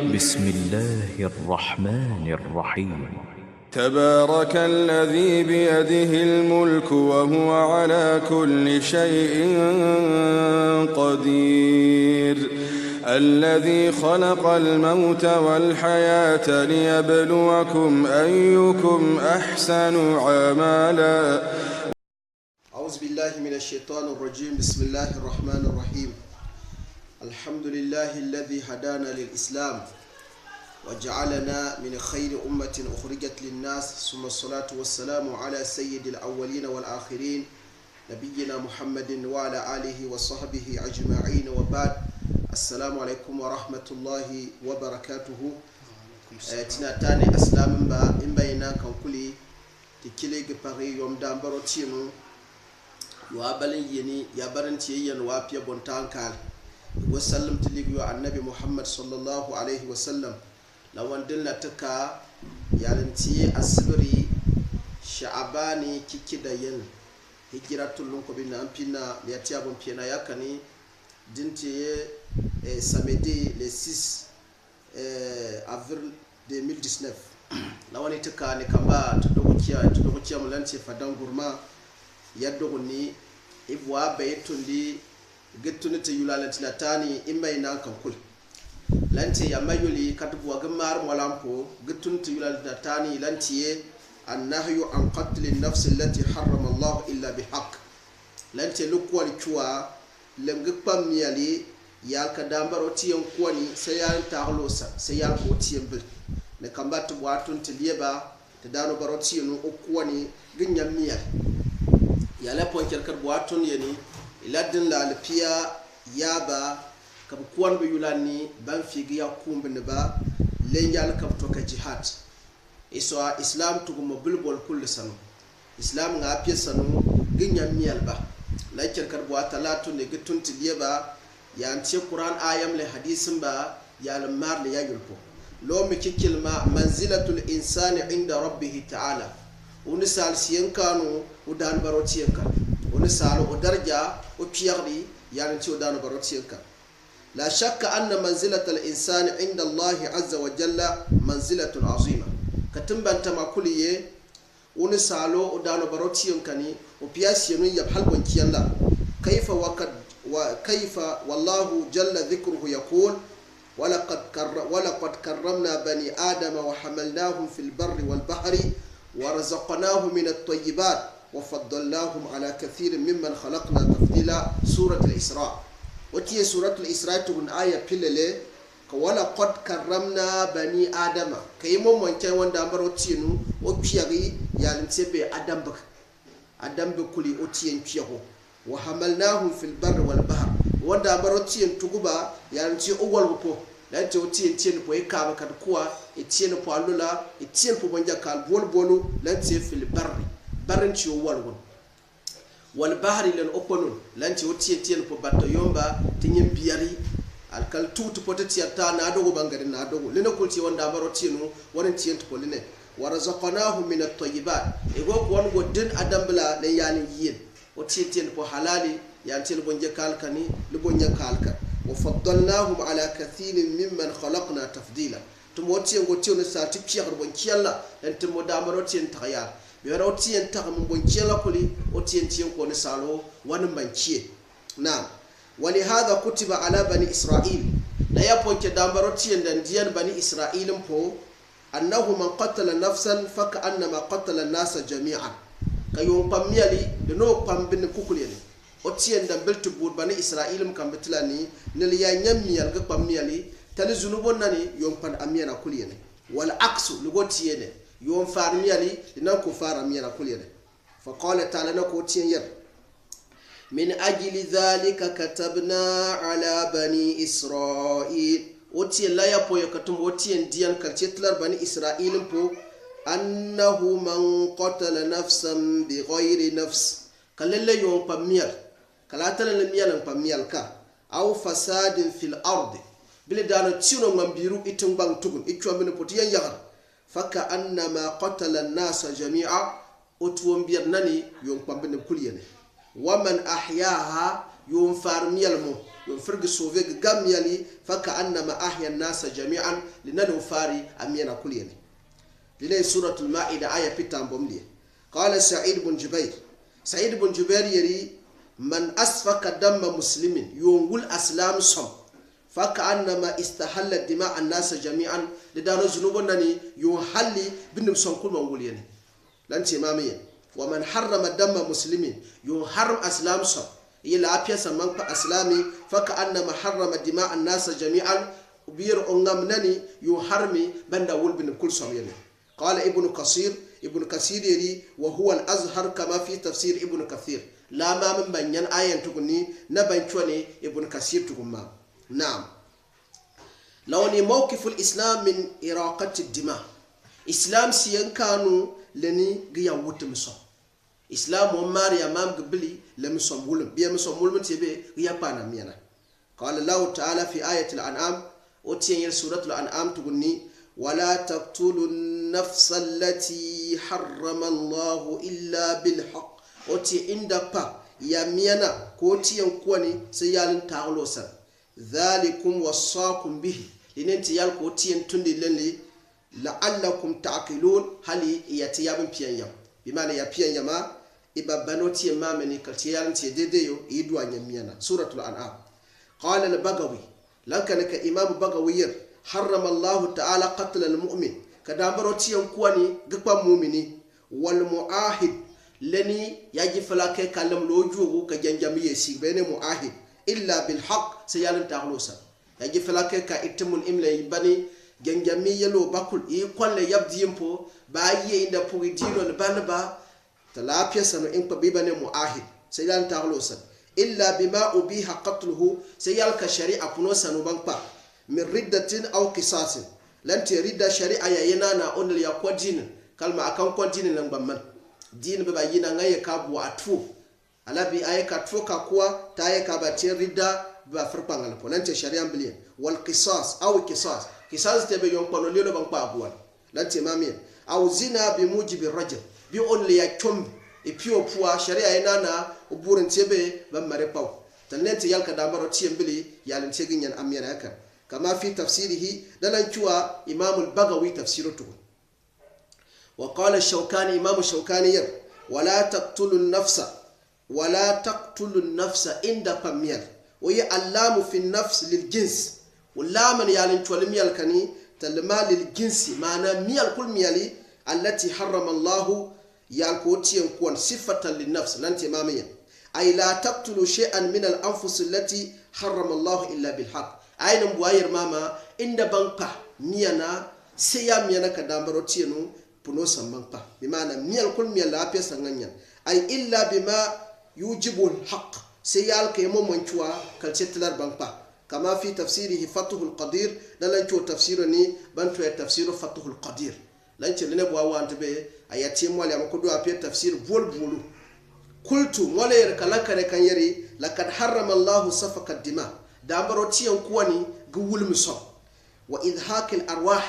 بسم الله الرحمن الرحيم تبارك الذي بيده الملك وهو على كل شيء قدير الذي خلق الموت والحياة ليبلوكم أيكم أحسن عملا. أعوذ بالله من الشيطان الرجيم. بسم الله الرحمن الرحيم. الحمد لله الذي هدانا للإسلام وجعلنا من خير أمة أخرجت للناس، ثم الصلاة والسلام على سيد الأولين والآخرين نبينا محمد وعلى آله وصحبه أجمعين، وبعد. السلام عليكم ورحمة الله وبركاته. تناتاني أسلام با إن بينا كان كلي تكلي جباري يوم دامبرو تيمو وابلين يني يابرن تيين وابيا بونتان كال وسلم تليق النبي محمد صلى الله عليه وسلم. لو أندلنا تكا يالنتي السبري شعباني كيكيدا ين هجرة لونكو بنا أمبينا لياتيابون بينا يكني دنتي samedi le 6 avril 2019. لو أني تكا نكمبا تدوكيا ملانتي فدان غورما يدوغني إبوا بيتوندي gettunite yulalantina tani imayna kan kul lanti yamayuli katubu wagamar molampo gettunite yulalantina tani lantiye annahyu an qatl an-nafs allati harrama Allah illa bihaq. lanti lukwal chuwa lengpam yali yalka dambaro tiyan kwani sayan tahlosa sayan ko tiyan bil ne kambatu watun tilieba tadano barotiyanu okwani ginyam miyal yala ponker kar watun yeni iladin la alfiya yaba kam kuwan be yulani ban figi ya kumbe ne ba lenjal kam to ka jihad iso islam to mo bilbol kullu sanu islam nga piye sanu ginya miyal ba la cerkar bo talatu ne gitunti lieba ya anti qur'an ayam le hadisin ba ya al mar le yagulpo lo mi kikilma manzilatul insani inda rabbih ta'ala unisal siyankanu udan barotiyanka unisal udarja وبيغري يعني تيو دانو بروتينكا. لا شك أن منزلة الإنسان عند الله عز وجل منزلة عظيمة. كتنبا انتما كلية ونسالو ودانو بروتينكاني وبياسينو يبحل بنكيان لا كيف والله جل ذكره يقول ولقد كرمنا بني آدم وحملناهم في البر والبحر ورزقناهم من الطيبات وفضلناهم على كثير ممن خلقنا تفضيلا. سورة الإسراء. وتي سورة الإسراء تكون آية بلله ولقد كرمنا بني آدم كيمو من كان وندامر وتينو وبيغي يالنتبه آدم بك آدم بكلي وتين بيغو وحملناهم في البر والبحر وندامر وتين تغبا يالنتي أول وكو لانتي وتين تين بو يكاب كدكوا اتين بو alula اتين بو بنجا كال بول بولو لانتي في البر baranci walwon wal bahri lan oponun lanti wotiye tiyen po batto yomba tinyen biyari alkal tutu potati ta na dogo bangare na dogo lena kulti wanda baro tinu wonen tiyen to line warazaqnahu min at-tayyibat ego ko won go den adam bla le yani yin wotiye tiyen po halali yanti le bonje kalkani le bonje kalka wa faddalnahum ala kathirin mimman khalaqna tafdila to wotiye go tiyo sa ti pierre bon kialla ente mo damaro tiyen tagaya biara otien takam bonchiela kuli otien tien ko ne salo wan manchie na wali hadha kutiba ala bani israil da ya ponke dambaro tien dan diyan bani israilin po annahu man qatala nafsan faka annama qatala an-nasa jami'an kayon pamiyali de no pambin kukuli ne otien dan beltu bur bani israilim kam betlani ne ya nyamiyal ga pamiyali tali zunubon nani yon pan amiyana kuli ne wal aksu lugotiye ne يوم فارميالي لنكو فارميانا كلنا. فقال تعالى نكو تينير من أجل ذلك كتبنا على بني إسرائيل وتين لا يبو يكتم وتين ديان كتتلر بني إسرائيل بو أنه من قتل نفسا بغير نفس كالله يوم بميال كالاتل الميال بميال كا أو فساد في الأرض بلدانو تينو من بيرو إتنبان تغن إتشوى من بوتيان يغر فكأنما قتل الناس جميعا أتوم بيرناني يوم بمبن كليني ومن أحياها يوم فارميال مو يوم فرق سوفيك جاميالي فكأنما أحيا الناس جميعا لنلو فاري أمينا كليني لني سورة المائدة آية بيتان بوملي قال سعيد بن جبير يري من أسفك دم مسلم يونغول أسلام صم فكأنما استحل دماء الناس جميعا لدانو ذنوبنا يحلي بنم صم كل موليني لانتي مامية ومن حرم دم مسلم يحرم أسلام صم يلا أبيا سمان أسلامي فكأنما حرم دماء الناس جميعا بير أنغمنني يحرمي بندا ول بنم كل صم يلي قال ابن كثير يري وهو الأزهر كما في تفسير ابن كثير لا ما من بنيان آية تقولني نبنشوني ابن كثير تقول نعم لوني موقف الإسلام من إراقة الدماء إسلام سيان كانوا لني غيا وتمسو إسلام وماري أمام قبلي لمسو مولم بيا مسو مولم تيبي غيا بانا ميانا قال الله تعالى في آية الأنعام وتين سورة الأنعام تقولني ولا تقتلوا النفس التي حرم الله إلا بالحق وتي إندبا يمينا كوتي ينكواني سيالن تاغلوسا ذلكم وصاكم به لننتي يالكوتي ينتندي لنلي لعلكم تعقلون هل يتيابن بيان يم بمعنى يبيان يما إبا بانوتي يمامني كالتيالن تيديديو يدوى يمينا سورة الأنعام قال البغوي لكنك إمام بغوير حرم الله تعالى قتل المؤمن كدامبروتي ينكواني غقا مؤمني والمعاهد لني يجي فلاكي كلام لوجوه كجنجامي يسيق بين معاهد إلا بالحق سيالن تغلوسا يجي فلاكي كإتمون إملا يباني جنجامي يلو باكل يقول لي يبدي يمبو بايي إندا بوغي دينو نبانبا تلابيا سنو إنبا بيباني معاهد سيالن تغلوسا إلا بما أبيها قتله سيالك شريعة بنوسا نبانبا من ردة أو قصاص لن تريد شريعة ينانا أن ليقوى دين كلمة أكون دين لنبمان دين ببا ينا ngaye kabu atfu alabi aye katfu kakwa taye kabati ridda ba farpangal po lante sharia mbili wal qisas au qisas tebe yon kono lelo bang pa buwan lante mamie au zina bi mujibi rajul bi on le yakom e pio puwa sharia yenana uburen tebe ba mare paw talente yalka damaro tiembili yalen teginyan amira yakan kama fi tafsirihi dalan kuwa imam al-bagawi tafsirutu وقال الشوكاني إمام الشوكاني ولا تقتلوا النفس عند قميل وهي اللام في النفس للجنس واللام يالن تولميال كني تلما للجنس معنى ميال كل ميالي التي حرم الله يالكوتي يكون صفة للنفس لانت ماميا أي لا تقتلوا شيئا من الأنفس التي حرم الله إلا بالحق أين مبواير ماما عند بنقا ميانا سيا ميانا كدامبروتينو puno samangpa bimana miyal kul miyal la pesa nganya ay illa bima yujibu alhaq sayal ke mo monchwa kal setlar bangpa kama fi tafsirihi fathul qadir dalan cho tafsirani bantu ya tafsiru fathul qadir lan ci ne bwa wante be ayati mo le ko do apé tafsir bol bolu kultu mole yer kala kare kan yari laqad harrama allah safaka dima dambaro tiyan kuwani guwul miso wa idhakil arwah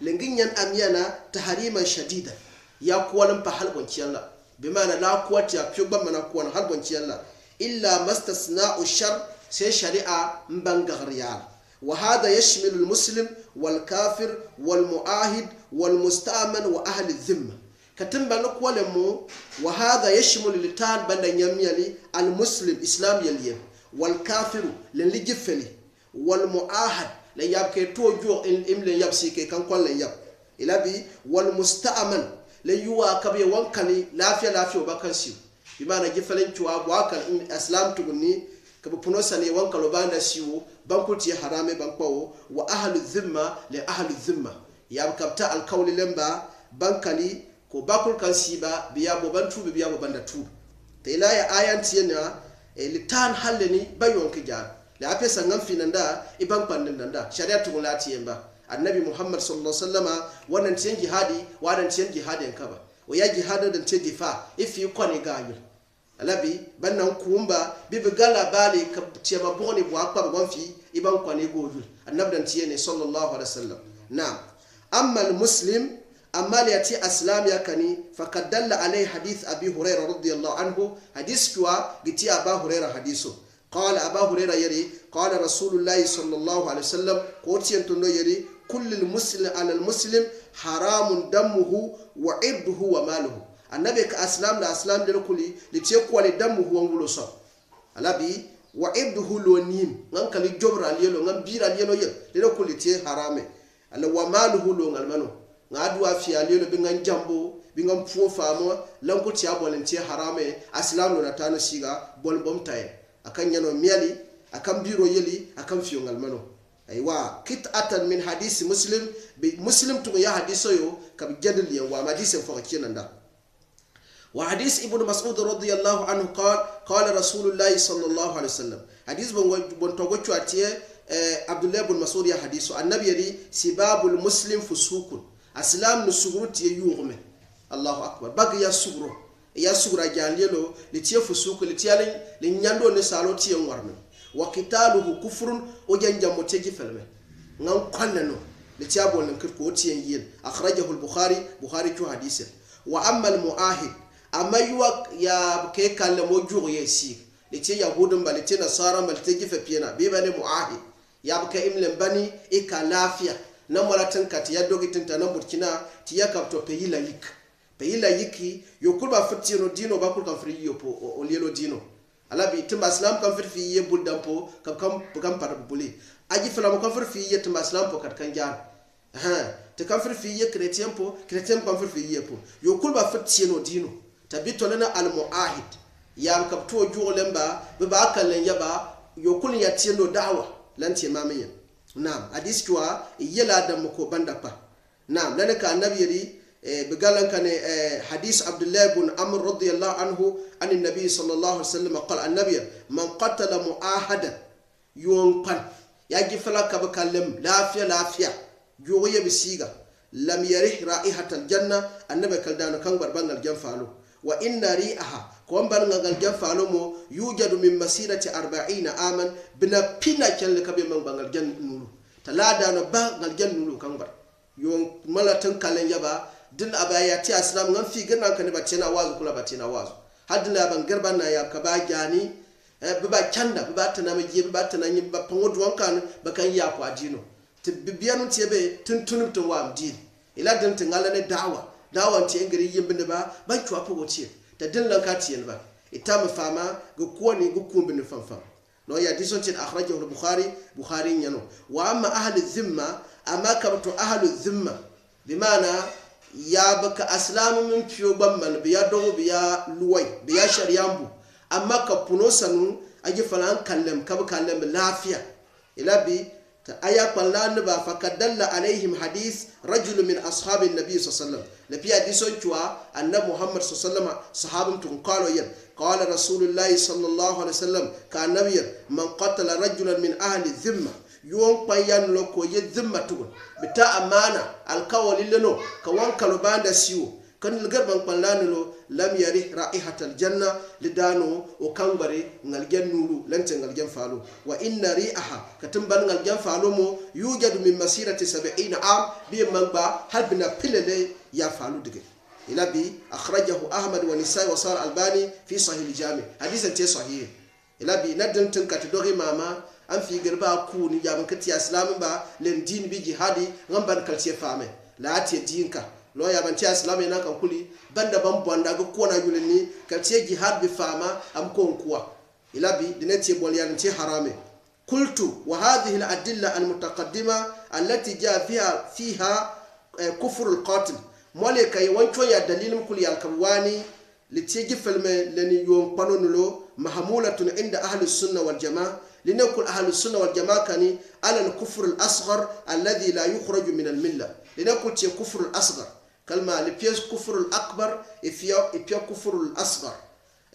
lenginyan amyana tahriman shadida ya kuwalan pa halbon ciyalla bimana la kuwati ya piyogba mana kuwan halbon ciyalla illa mastasna'u shar sai shari'a mbangar yar wa hada yashmilu almuslim wal kafir wal muahid wal musta'man wa ahli dhimma katimba lokwale mu wa hada yashmilu litan bandan yamyali almuslim islam yaliye wal kafir len lijfeli wal muahad la yab ke tojo imle yab sike kan kollen yab ilabi wal musta'man la yuwa kabe wankali lafiya ba kan si bi mana gifalen tuwa wakal islam tugunni kabe puno sane wankalo banda siwo bankuti harame bankwawo wa ahlu dhimma li ahlu dhimma yab kapta al qawli lemba bankali ko bakul kan siba biya bo bantu biya bo banda tu te ila ya ayanti yana litan haleni bayon kijar la apesa ngam finanda iban pandin nanda sharia tugulati yemba annabi muhammad sallallahu alaihi wasallama wannan tiyan jihadi wadan tiyan jihadin kaba wa ya jihada dan tiyan difa ifi kwani gayul alabi bannan kumba bibi gala bali ka tiyama boni bo akpa bon fi iban kwani gojul annabi dan tiyan sallallahu alaihi wasallam na'am amma almuslim amma liyati aslam yakani faqad dalla alai hadith abi hurairah radiyallahu anhu hadith kwa giti aba hurairah hadiso qala aba hurayra yari qala rasulullahi sallallahu alaihi wasallam ko tiento no yari kullu muslim ala al muslim haramun damuhu wa irduhu wa maluhu annabi ka aslam la aslam de kuli li tie ko le damuhu wa ngulo so alabi wa irduhu lonim ngan kali jobra lielo ngan bira lielo ye de kuli tie harame ala wa maluhu lo ngal mano ngadu afia lielo be ngan jambo bi ngam fo famo lanko ti abolen tie harame aslam no natano siga bol bom tay akan yano miali akan biro yeli akan fiyo ngal mano aywa qit'atan min hadisi muslim bi muslim to ya hadiso yo kam jadal ya wa hadisi fa kinanda wa hadis ibnu mas'ud radiyallahu anhu qala rasulullah sallallahu alaihi wasallam hadis bon to gochu atie abdullah ibn mas'ud ya hadiso annabi yadi sibabul muslim fusukun aslam nu suguruti yugume allahu akbar bag ya sugura jandelo li tie fusuku li tiale li nyando ne salo tie warme wa qitaluhu kufrun o janjamo tegi felme ngam konnano li tiabol nan ko tie yin akhrajahu al-bukhari tu hadith wa amma al-muahid amma ya ke kalle mo juro yesi li tie yahudun bal tie nasara bal tegi fe piena be bane muahid ya ka imlen bani e ka lafiya nan wala tankati ya dogitin ta nan burkina ti ya kapto pe yilayik peyila yiki yokulba fitino dino bakul kan fri yopo o lielo dino alabi timba islam kan fri ye buldampo kam para buli aji fala mo kan fri ye timba islam po kat kan jar te kan fri ye chrétien kan fri ye po yokulba fitino dino tabito lana al muahid ya kapto jugo lemba be ba kan len yaba yokul ya tiendo dawa lanti mamiya nam hadis tuwa yela dam ko banda pa nam lana ka annabi yari بقالن كان حديث عبد الله بن عمرو رضي الله عنه عن النبي صلى الله عليه وسلم قال النبي من قتل معاهدا يونقن يجي فلا كبكلم لافيا جويه بسيغا لم يرح رائحه الجنه النبي كالدان كان بربان الجن فالو وان ريحها كون بان الجن فالو مو يوجد من مسيره 40 عاما بنا بينا كان لكبي من بان الجن نولو تلادا نبا الجن نولو كان بر يون ملاتن كالن يبا din abaya ti aslam ngam fi gana kan batena wazu kula batena wazu hadina ban garban na ya ka ba jani ba kanda ba tana ma je ba tana yin ba pangodu wankan ba kan ya ko adino ti bibiyanu ti be tuntunum to wa amdin ila din tingala ne dawa ti ngari yimbe ba kwa po ti ta din lan ka ti ba itama fama go ko ni go kumbe ne famfam no ya dison ti akhrajahu bukhari nyano wa amma ahli dhimma amma kabtu ahli dhimma bimana ya baka aslamu min fiyo bamman biya dogo biya luwai biya shariyambu amma ka puno sanu aji falan kallem kab kallem lafiya ilabi ta aya qallan ba fakadalla alaihim hadith rajul min ashabin nabiy sallallahu alaihi wasallam lafiya dison cuwa annabi muhammad sallallahu alaihi wasallam sahabun tun qalo yan qala rasulullahi sallallahu alaihi wasallam ka annabi man qatala rajulan min ahli dhimma yon payan loko ye dhimma tugun bita amana alkawali leno ka wankalo banda siwo kan garban pallanilo lam yari raihatal janna lidano o kambare ngalgen nulu lante ngalgen falo wa inna ri'aha katimban ngalgen falo mo yujadu min masirati 70 am bi mangba halbina pilele ya falo dige ilabi akhrajahu ahmad wa nisai wa sar albani fi sahih al-jami hadithan te sahih ilabi nadin tin katidori mama an fi garba ku ni jaban kati islamin ba len din bi jihadi ngamban kalce fame la ati dinka lo ya ban ti islamin nan kan kuli banda ban bonda go ko na yulni kalce jihad bi fama am ko kuwa ilabi dinati bol yan ti harame qultu wa hadhihi al-adilla al-mutaqaddima allati jaa fiha kufr al-qatil mole kay wancho ya dalilin kuli al-kabwani litiji filme leni yom panonulo mahmulatun inda ahli sunna wal jamaa لنقول أهل السنة والجماعة كان على الكفر الأصغر الذي لا يخرج من الملة لنقول تي كفر الأصغر كلمة لبيس كفر الأكبر إفيا كفر الأصغر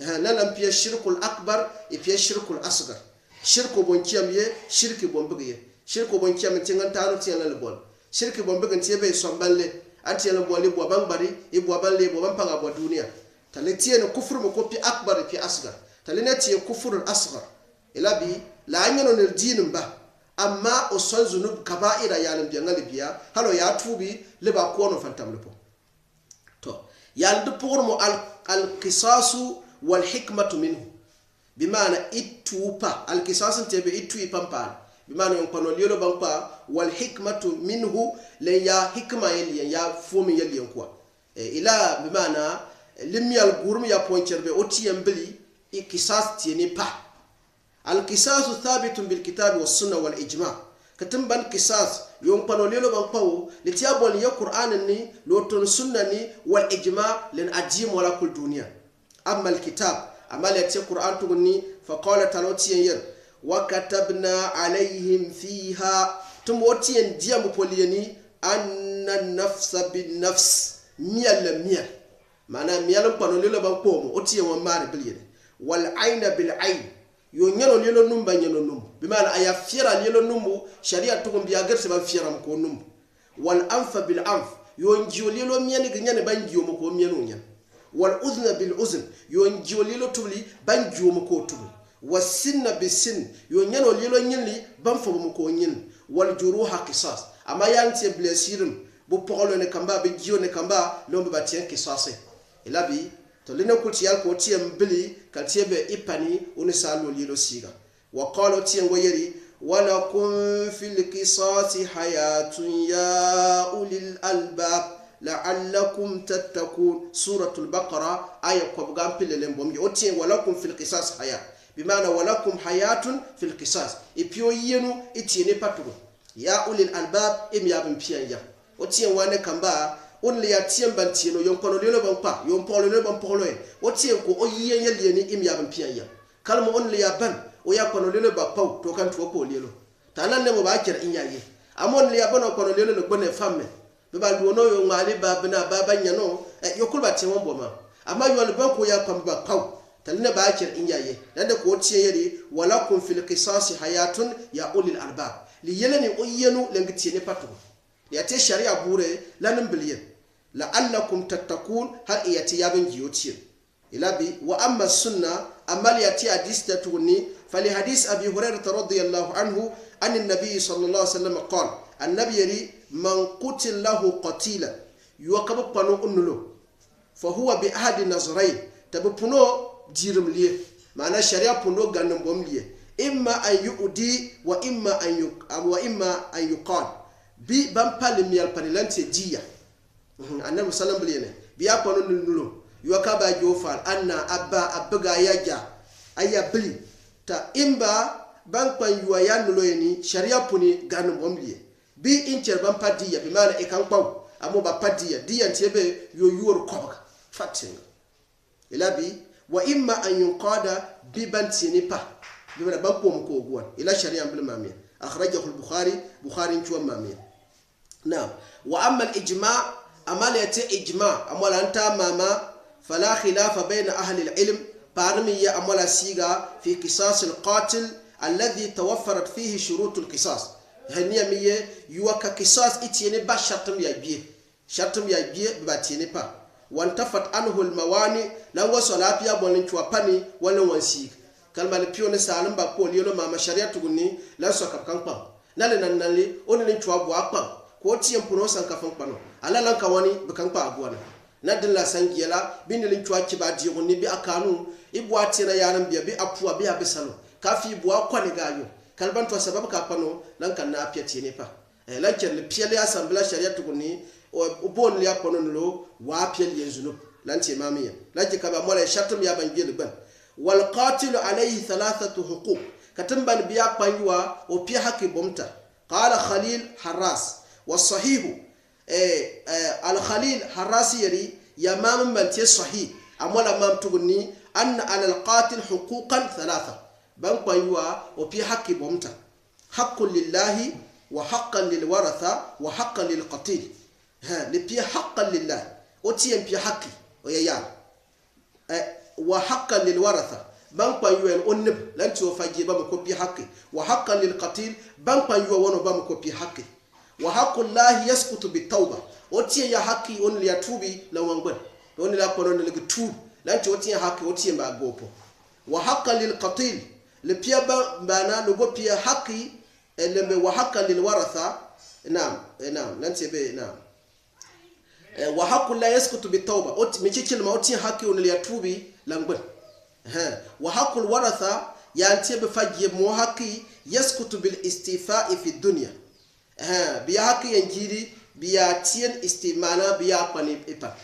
لم بيس شرك الأكبر إفيا شرك الأصغر شرك بونكيام يه شرك بونبغيه شرك بونكيام تيغان تانو تيان لبول شرك بونبغن تيبي سومبالي أنتي لبولي بوبان بري يبوبان لي بوبان بانغا بو دنيا تلتين كفر مكوبي أكبر في أصغر تلنتي كفر الأصغر ilabi la anyano ne dinin ba amma o son zunub kaba'ira yalim bi ngali biya halo ya tubi le ba ko no fantam le po to yal de pour mo al qisasu wal hikmatu minhu بمعنى إتوبا القصاص تبي إتوي بامبان بمعنى ينقلوا ليلو بامبا والحكمة منه ليا حكمة يلي يا فوم يلي ينقوا إلى بمعنى لم يالغورم يا بونشر بأوتي ينبلي القصاص تيني با القصاص ثابت بالكتاب والسنة والإجماع كتنبان قصاص ينقلوا ليلو بامبا لتيابون يا قرآن ني لوتون سنة ني والإجماع لن أجيم ولا كل دنيا أما الكتاب أما لتي القرآن تغني فقال تلوتي ينير وكتبنا عليهم فيها تموتين ديام بوليني أن النفس بالنفس ميال معنى ميال بانو ليلو بانقوم أوتي ومار بلين والعين بالعين يونيلو ليلو نمبا ينو نمو بمعنى أيا فيرا ليلو نمو شريعة تقوم بياغر سبا فيرا مكو نمو والأنف بالأنف يونجيو ليلو مياني غنياني بانجيو مكو ميانو نيان والأذن بالأذن يونجيو ليلو تولي بانجيو مكو تولي والسن بالسن يونيانو ليلو نينلي بانفو مكو نين والجروح قصاص أما يانتي بلسيرم بو بقولو نكامبا بجيو نكامبا لومبا باتيان قصاصي إلا بي تولينا كولتيال كوتيام بلي كالتيبه إباني ونسالو ليلو سيغا وقالو تيان ويري ولكم في القصاص حياة يا أولي الألباب لعلكم تتقون سورة البقرة آية قبغان بللم بومي أوتين ولكم في القصاص حياة بمعنى ولكم حياة في القصاص إبيو ينو إتيني باتو يا أولي الألباب إم يابن بيان يا أوتين وانا كمبا on le yatien bantino yon kono lelo bampa yon polo lelo bampolo o tien ko o yen yelieni im yabam pian ya kalmo on le yaban o ya kono lelo ba paw to kan to ko lelo tanan le mo ba kira in yayi amon le yaban o kono lelo le bone famme be ba duono yo ngale ba bina ba banya no yokul ba tin won boma amma yo le banko ya pam ba paw tanne ba kira in yayi dan da ko tien yeri walakum fil qisas hayatun ya ulil albab li yeleni o yenu le ngiti ne patu ya te sharia bure lanin biliyan la'allakum tattakun har iyati yabin giyotiyin ilabi wa amma sunna amma yati hadis da tuni fali hadis abi hurairah radhiyallahu anhu an nabi sallallahu alaihi wasallam qala annabi yari man qutil lahu qatila yuqab panu unnulo fa huwa bi ahadi nazrayn tabuno jirim liye maana sharia puno gannan bomliye imma an yu'di wa imma an yuqal bi ban pali miyal panilante jiya annabi sallam bilene biya kono nulo yoka ba jofal anna abba yaja aya bili ta imba ban pan yuwa ya nulo yeni sharia puni ganu bomliye bi incher ban padiya bi mala e kan paw amo ba padiya diya tiebe yo yuwor koba fatinga ilabi wa imma an yunqada bi bantini pa bi mala ban ko ko gwan ila sharia bil mamiya akhrajahu al-bukhari chuwa mamiya نعم وأما الإجماع أما يأتي إجماع أما أنت ماما فلا خلاف بين أهل العلم بارمية أما سيغا في قصاص القاتل الذي توفرت فيه شروط القصاص هنيا مية يوكا قصاص إتيني با شرطم يجبيه بباتيني با وانتفت عنه المواني لو صلابيا بولنشوا باني ولا وانسيغ كلمة لبيون سالم باقول يلو ماما شريعة تقولني لا سوكب كان با نالي وننشوا بوا ko tiyan puno san kafan pano ala lan kawani bukan pa agwana nadin la sangiyala binilin chwa kiba di woni bi akanu ibwa tira yaran biya bi apuwa bi abisalo kafi bua kwani gayo kalban to sababu ka pano lan kan na apia ne pa lan ken le piele assemblée sharia tuguni o bon li akono lo wa piele yenzuno lan ti mamiya lan ki kaba mola shatum ya ban gele ban wal qatil alayhi thalathatu huquq katamban biya panywa o pia haki bomta qala khalil harras والصحيح الخليل حراسي يري يا مام من تي صحيح امولا مام تغني ان على القاتل حقوقا ثلاثه بان بايوا وفي حق بومتا حق لله وحقا للورثه وحقا للقتيل ها لبي حقا لله وتي بي حقي ويا وحقا للورثه بان بايوا اونب لان تو فاجي بام كو بي حقي وحقا للقتيل بان بايوا ونو بام كو بي حقي وحق الله يسقط بالتوبه وتي يا حقي اون لي توبي لو وانغون اون لا كونون لي توب لا انت وتي حقي وتي با غوبو وحق للقتيل لبيا بانا لو بيا حقي لم وحق للورثه نعم نانتي بي نعم وحق الله يسقط بالتوبه وتي ميكي كلمه وتي حقي اون لي توبي لانغون wa haqqul waratha yanti be fajje mo haqqi yaskutu bil istifa'i fi dunya biya haqqi yanjiri biya tien istimana biya pani ipa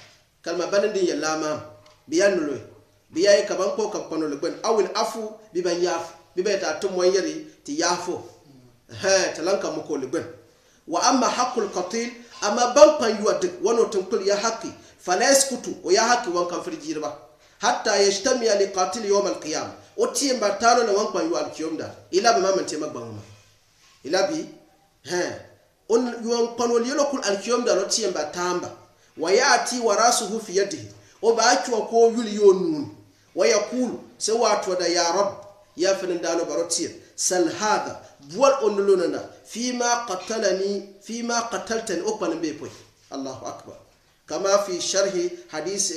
kalma banandin ya lama biya nulo biya ka ban ko kan pano leben awil afu biban yaf biba ta tum yari ti yafo talanka mo ko leben wa amma haqqul qatil amma ban pan yuwa duk wono tunkul ya haqqi fala yaskutu o ya haqqi wan kan firjirba hatta yajtami'a li qatil yawm al-qiyam o tiemba talo na wan pan yuwa al-qiyamda ila be mamante magbanguma ila bi on yuwan panol yelo kul al-qiyamda no tiemba tamba wa yati warasuhu fi yadihi o ba akwa ko yuli yonun wa yaqulu sawatu da ya rab ya finin dano barotiye sal hada buwal onulunana fima qataltani okpan be poy Allahu akbar kama fi sharh hadith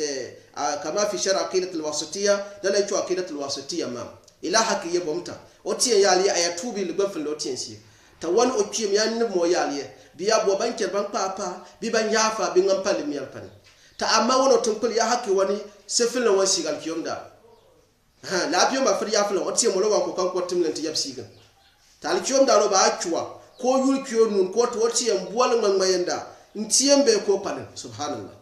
kama fi sharh aqidat al-wasitiyya dala chu aqidat al-wasitiyya ma ila haki yebomta otiye yali ayatubi libafin lotiyen si tawan okiem yan mo yali biya bo banker ban papa bi ban yafa bi ngam pali miyal pan ta amma wono tunkul ya haki wani sefil won sigal kiyomda la biyo ma fir yafa otiye mo lo ko kan ko timlenti yab sigan tal kiyomda lo ba akwa ko yul kiyo nun ko to otiye mbuwal ngmayenda ntiyembe ko pan subhanallah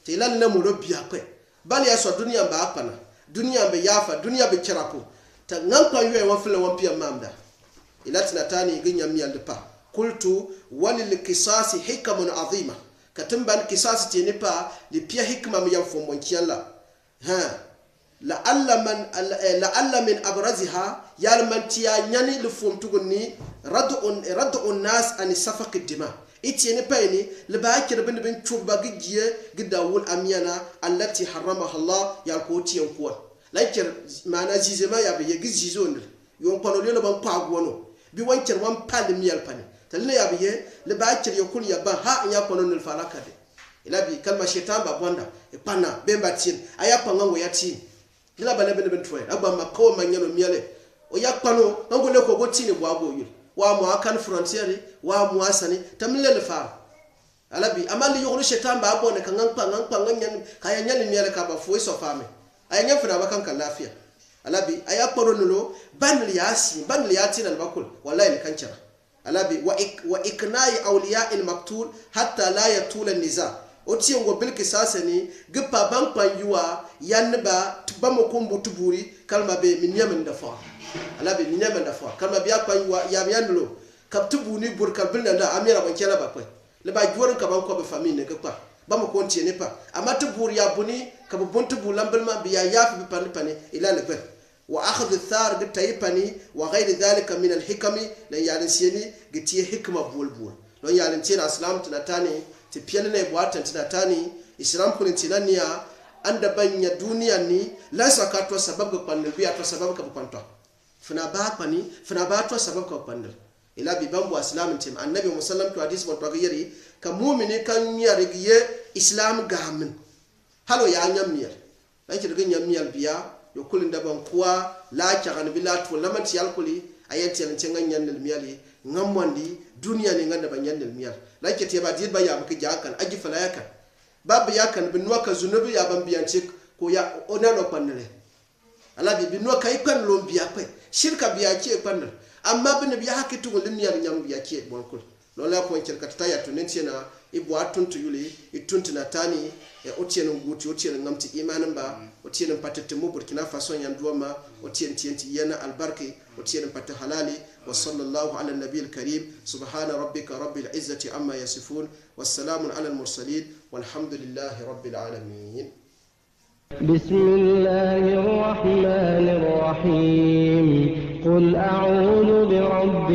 tilan na mo lo biya pe bal ya so duniya ba akwana duniya be yafa duniya be kirapo ta ngam pan yoy won fil won piyam mamda ilatina tani ginyam miyal de pa qultu walil qisas hikmun azima katimban qisas tinipa li pia hikma mi yamfo monkiyalla la'alla min abraziha yalmantiya nyani lufum tugunni rad'un nas an safaq ad-dima itini payni libakir bin chuba gijiye gidawul amyana allati haramaha Allah yalkoti yankuwa laikir mana zizema ya be gizizo ndil yon panolo no ban pagwono bi wanker wan pal miyal pani talne ya biye le bakir yakul ya ba ha ya kono nil falaka de ila bi kalma shaitan ba bonda e pana bemba tin aya pangango ya tin ila bale ben toy agba makawo manyano miyale o ya pano nango le ko gotini bo ago yul wa mo akan frontiere wa mo asani tamle le fa ala bi amali yoro shaitan ba bonda kan ngan ngan kaya nyani miyale ka ba fo so fame aya nyafuna ba kan lafiya alabi aya poro nulo banli yasi banli yatin albakul wallahi likancira alabi wa iknai awliya almaktul hatta la yatul an-niza otiyo ngo bilki sasani gipa banpan yuwa yanba tubamo kumbu tuburi kalma be minyamen da fa alabi minyamen da fa kalma biya pan yuwa ya yanlo kaptubu ni burka bilna da amira bankela ba kai le ba juwar ka banko be famille ne gapa bamo konti ne pa amatu buri ya buni ka buntu bulambal ma biya yafi bi pan ila le ben واخذ الثار قتيبني وغير ذلك من الحكم لا يالنسيني قتيه حكمه بول لو يالنتين اسلام تناتاني تبيلنا بواتن تناتاني اسلام كنتينانيا عند بنيا دنيا ني لا سكاتو سبب كبندل بيا تو سبب كبكونتو فنا با تو سبب كبندل الى بيبامبو اسلام تيم النبي مسلم تو حديث بوتو غيري كمؤمن كان يارغيه اسلام غامن هلو يا نيامير لا كي نيامير بيا yokulin da ban kuwa la kyagan bilatu lamanti alkuli ayati yan cengan yandal miyali ngamwandi duniya ne nganda ban yandal miyal like te ba dir ba ya maka jakan aji fala yakan babu yakan binwa ka zunubi ya ban biyanci ko ya onano panale alabi binwa kai kan lombiya kai shirka biya ke panal amma bin biya hakitu limiyal nyam biya ke bonkul lola ko cirka ta ya tunenti na ibu atuntu yuli ituntu na tani e otieno nguti otieno ngamti imanin ba otieno patete mu Burkina Faso yan duwama otien tienti yana albarki otieno patte halali wa sallallahu ala nabiyil karim subhana rabbika rabbil izzati amma yasifun wassalamun ala al mursalin walhamdulillahi rabbil alamin. بسم الله الرحمن الرحيم قل أعوذ برب